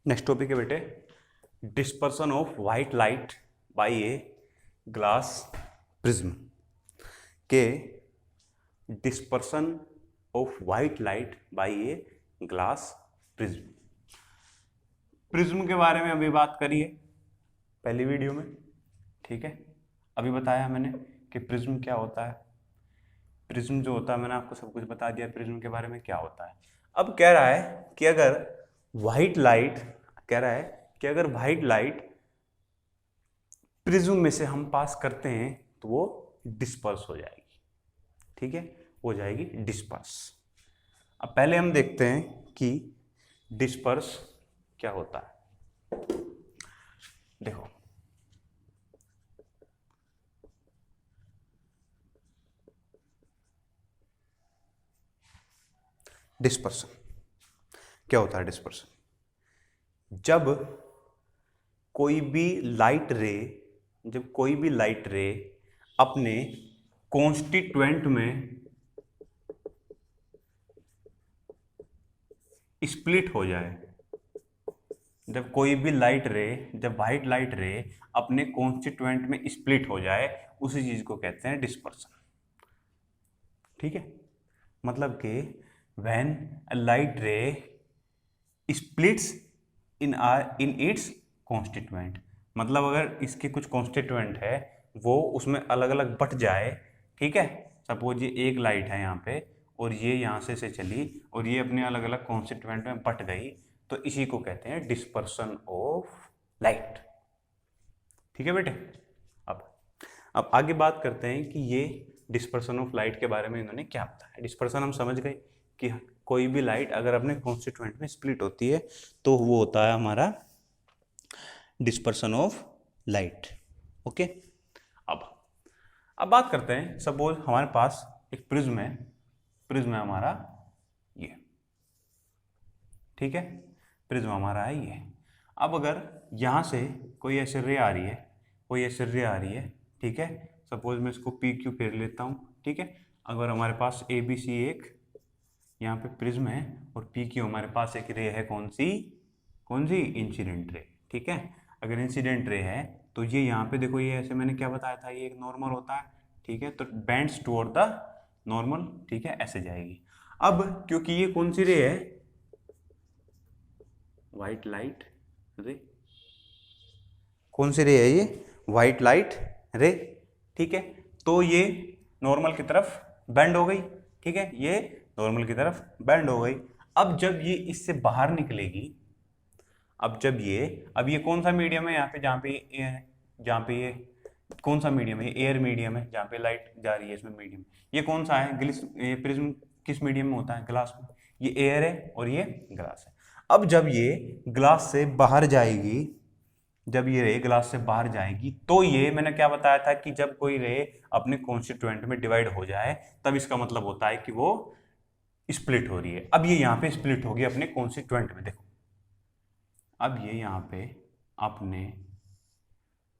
Next topic है बेटे dispersion of white light by a glass prism के dispersion of white light by a glass prism. Prism के बारे में अभी बात करी है पहली वीडियो में, ठीक है। अभी बताया मैंने कि प्रिज्म क्या होता है। प्रिज्म जो होता है मैंने आपको सब कुछ बता दिया प्रिज्म के बारे में क्या होता है। अब कह रहा है कि अगर व्हाइट लाइट प्रिज्म में से हम पास करते हैं तो वो डिस्पर्स हो जाएगी, ठीक है, हो जाएगी डिस्पर्स। अब पहले हम देखते हैं कि डिस्पर्स क्या होता है। देखो डिस्पर्सन क्या होता है। डिस्पर्सन जब कोई भी लाइट रे अपने कॉन्स्टिट्यूएंट में स्प्लिट हो जाए, जब व्हाइट लाइट रे अपने कॉन्स्टिट्यूएंट में स्प्लिट हो जाए, उसी चीज को कहते हैं डिस्पर्सन, ठीक है। मतलब कि व्हेन अ लाइट रे स्प्लिट्स इन इट्स कॉन्स्टिट्यूएंट, मतलब अगर इसके कुछ कॉन्स्टिट्यूएंट है वो उसमें अलग अलग बट जाए, ठीक है। सपोज ये एक लाइट है यहाँ पे और ये यहाँ से चली और ये अपने अलग अलग कॉन्स्टिट्यूएंट में बट गई, तो इसी को कहते हैं डिस्पर्सन ऑफ लाइट, ठीक है बेटे। अब आगे बात करते हैं कि ये डिस्पर्सन ऑफ लाइट के बारे में इन्होंने क्या बताया। डिस्पर्सन हम समझ गए कि कोई भी लाइट अगर अपने कॉन्स्टिट्यूएंट में स्प्लिट होती है तो वो होता है हमारा डिस्पर्सन ऑफ लाइट, ओके। अब बात करते हैं, सपोज हमारे पास एक प्रिज्म है हमारा ये, ठीक है, प्रिज्म हमारा है ये। अब अगर यहाँ से कोई ऐसे रे आ रही है, ठीक है। सपोज मैं इसको पी क्यू फेर लेता हूँ, ठीक है। अगर हमारे पास ए बी सी एक यहाँ पे प्रिज्म है और पी क्यू हमारे पास एक रे है, कौन सी इंसिडेंट रे, ठीक है। अगर इंसिडेंट रे है तो ये यहाँ पे देखो, ये ऐसे मैंने क्या बताया था, ये एक नॉर्मल होता है, ठीक है, तो बेंड्स टुवर्ड द नॉर्मल, ठीक है, ऐसे जाएगी। अब क्योंकि ये कौन सी रे है, व्हाइट लाइट रे, कौन सी रे है ये, व्हाइट लाइट रे, ठीक है, तो ये नॉर्मल की तरफ बेंड हो गई, ठीक है, ये नॉर्मल की तरफ बेंड हो गई। अब जब ये इससे बाहर निकलेगी, अब ये कौन सा मीडियम है यहाँ पे, जहाँ पे ये कौन सा मीडियम है, एयर मीडियम है, जहाँ पे लाइट जा रही है इसमें मीडियम, ये कौन सा है, ये प्रिज्म किस मीडियम में होता है, ग्लास में, ये एयर है और ये ग्लास है। अब जब ये ग्लास से बाहर जाएगी, तो ये मैंने क्या बताया था कि जब कोई रे अपने कॉन्स्टिट्यूएंट में डिवाइड हो जाए तब इसका मतलब होता है कि वो स्प्लिट हो रही है। अब ये यहाँ पे स्प्लिट होगी अपने कॉन्स्टिट्यूएंट में, देखो अब ये यहाँ पे अपने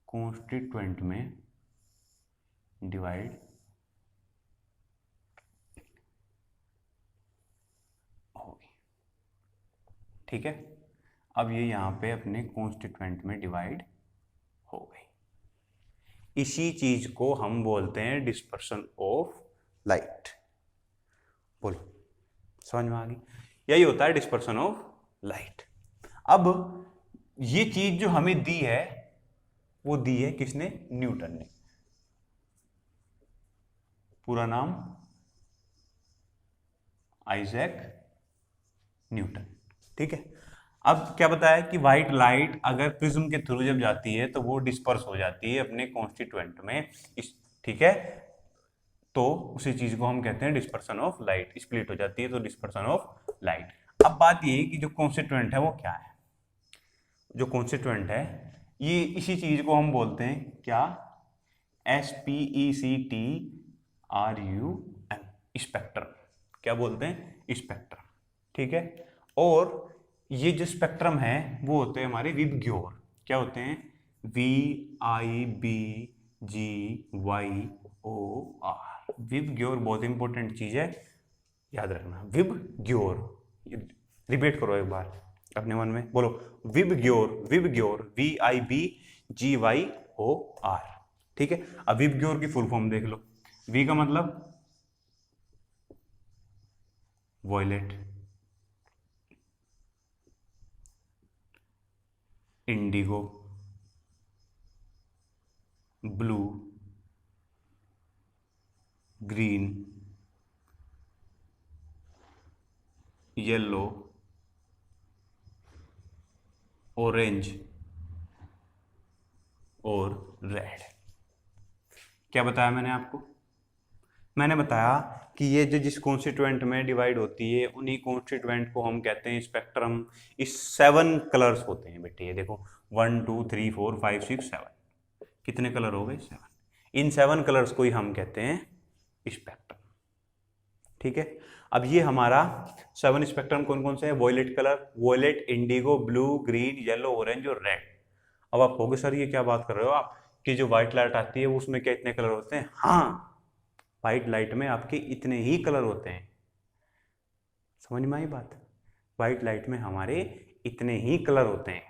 कॉन्स्टिट्यूएंट में डिवाइड होगी, ठीक है। अब ये यहाँ पे अपने कॉन्स्टिट्यूएंट में डिवाइड हो गई। इसी चीज को हम बोलते हैं डिस्पर्सन ऑफ लाइट। बोलो समझ में आ गई, यही होता है डिस्पर्सन ऑफ लाइट। अब ये चीज जो हमें दी है वो दी है किसने, न्यूटन ने। पूरा नाम आइजैक न्यूटन, ठीक है। अब क्या बताया कि व्हाइट लाइट अगर प्रिज्म के थ्रू जब जाती है तो वो डिस्पर्स हो जाती है अपने कॉन्स्टिट्यूएंट में, ठीक है, तो उसी चीज को हम कहते हैं डिस्पर्सन ऑफ लाइट। स्प्लिट हो जाती है तो डिस्पर्सन ऑफ लाइट। अब बात ये कि जो कॉन्स्टिट्यूएंट है वो क्या है, जो कॉन्स्टिट्यूएंट है ये इसी चीज को हम बोलते हैं क्या, SPECTRUM, स्पेक्ट्रम। क्या बोलते हैं, स्पेक्ट्रम, ठीक है। और ये जो स्पेक्ट्रम है वो होते हैं हमारे विबग्योर। क्या होते हैं, VIBGYOR। विबग्योर बहुत इंपॉर्टेंट चीज है, याद रखना, विबग्योर। रिपीट करो एक बार, अपने मन में बोलो, विबग्योर, विबग्योर, VIBGYOR। ठीक है, अब विबग्योर की फुल फॉर्म देख लो। वी का मतलब violet, indigo, blue, green, yellow, orange और रेड। क्या बताया मैंने आपको? मैंने बताया कि ये जो जिस कॉन्स्टिट्यूएंट में डिवाइड होती है उन्हीं कॉन्स्टिट्यूएंट को हम कहते हैं स्पेक्ट्रम। इस 7 कलर्स होते हैं बेटे, ये देखो 1 2 3 4 5 6 7, कितने कलर हो गए? 7। इन 7 कलर्स को ही हम कहते हैं स्पेक्ट्रम। ठीक है, अब ये हमारा 7 स्पेक्ट्रम कौन कौन से है? Violet colour, violet, indigo, blue, green, yellow, orange और रेड। अब आप कहोगे सर ये क्या बात कर रहे हो आप कि जो व्हाइट लाइट आती है उसमें क्या इतने कलर होते हैं? हाँ, व्हाइट लाइट में आपके इतने ही कलर होते हैं। समझ में आई बात? व्हाइट लाइट में हमारे इतने ही कलर होते हैं।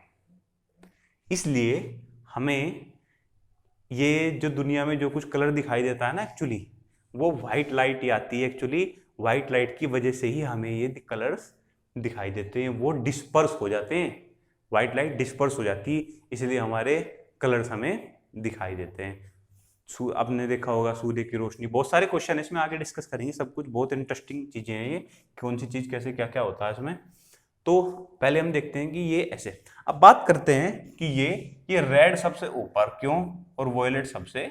इसलिए हमें ये जो दुनिया में जो कुछ कलर दिखाई देता है ना, एक्चुअली वो व्हाइट लाइट ही आती है। एक्चुअली व्हाइट लाइट की वजह से ही हमें ये कलर्स दिखाई देते हैं, वो डिस्पर्स हो जाते हैं। व्हाइट लाइट डिस्पर्स हो जाती है, इसलिए हमारे कलर्स हमें दिखाई देते हैं। आपने देखा होगा सूर्य की रोशनी, बहुत सारे क्वेश्चन इसमें आगे डिस्कस करेंगे, सब कुछ बहुत इंटरेस्टिंग चीजें हैं ये, कौन सी चीज कैसे क्या क्या होता है इसमें। तो पहले हम देखते हैं कि ये ऐसे। अब बात करते हैं कि ये रेड सबसे ऊपर क्यों और वॉयलेट सबसे